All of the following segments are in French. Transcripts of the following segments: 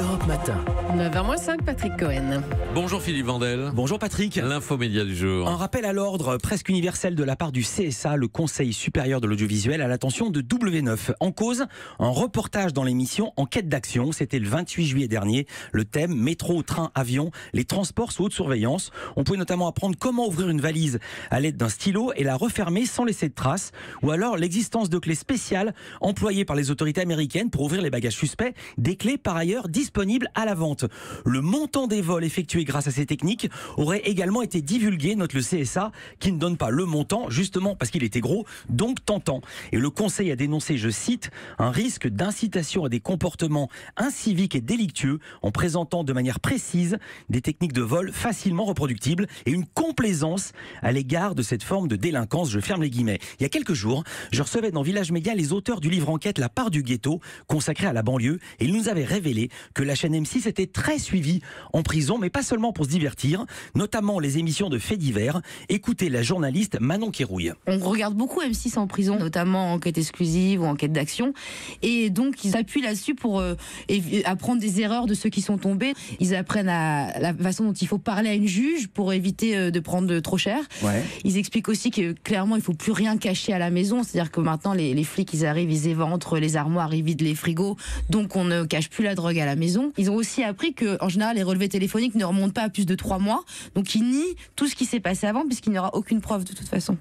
Europe Matin. 9h-5, Patrick Cohen. Bonjour Philippe Vandel. Bonjour Patrick. L'infomédia du jour. Un rappel à l'ordre presque universel de la part du CSA, le Conseil supérieur de l'audiovisuel, à l'attention de W9. En cause, un reportage dans l'émission Enquête d'action. C'était le 28 juillet dernier. Le thème métro, train, avion, les transports sous haute surveillance. On pouvait notamment apprendre comment ouvrir une valise à l'aide d'un stylo et la refermer sans laisser de traces. Ou alors l'existence de clés spéciales employées par les autorités américaines pour ouvrir les bagages suspects. Des clés par ailleurs disponibles à la vente. Le montant des vols effectués grâce à ces techniques aurait également été divulgué, note le CSA, qui ne donne pas le montant, justement parce qu'il était gros, donc tentant. Et le Conseil a dénoncé, je cite, un risque d'incitation à des comportements inciviques et délictueux en présentant de manière précise des techniques de vol facilement reproductibles et une complaisance à l'égard de cette forme de délinquance, je ferme les guillemets. Il y a quelques jours, je recevais dans Village Média les auteurs du livre enquête La part du ghetto, consacré à la banlieue, et ils nous avaient révélé que la chaîne M6 était très suivie en prison, mais pas seulement pour se divertir, notamment les émissions de faits divers. Écoutez la journaliste Manon Kérouille. On regarde beaucoup M6 en prison, notamment Enquête exclusive ou Enquête d'action, et donc ils appuient là-dessus pour apprendre des erreurs de ceux qui sont tombés. Ils apprennent à la façon dont il faut parler à une juge pour éviter de prendre trop cher. Ouais. Ils expliquent aussi que clairement il faut plus rien cacher à la maison, c'est-à-dire que maintenant les flics ils arrivent, ils éventrent les armoires, ils vident les frigos, donc on ne cache plus la drogue à la maison. Ils ont aussi appris que en général les relevés téléphoniques ne remontent pas à plus de 3 mois, donc ils nient tout ce qui s'est passé avant puisqu'il n'y aura aucune preuve de toute façon.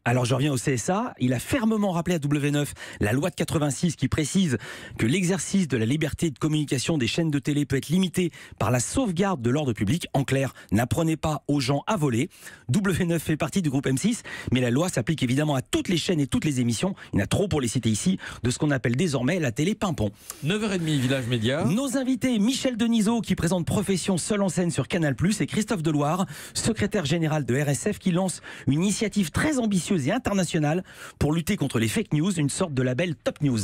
Alors je reviens au CSA, il a fermement rappelé à W9 la loi de 86 qui précise que l'exercice de la liberté de communication des chaînes de télé peut être limité par la sauvegarde de l'ordre public. En clair, n'apprenez pas aux gens à voler. W9 fait partie du groupe M6, mais la loi s'applique évidemment à toutes les chaînes et toutes les émissions, il y en a trop pour les citer ici, de ce qu'on appelle désormais la télé pimpon. 9h30, Village Média. Nos invités, Michel Denisot qui présente Profession seul en scène sur Canal+, et Christophe Deloire, secrétaire général de RSF, qui lance une initiative très ambitieuse et internationale pour lutter contre les fake news, une sorte de label Top News.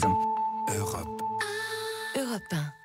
Europe 1.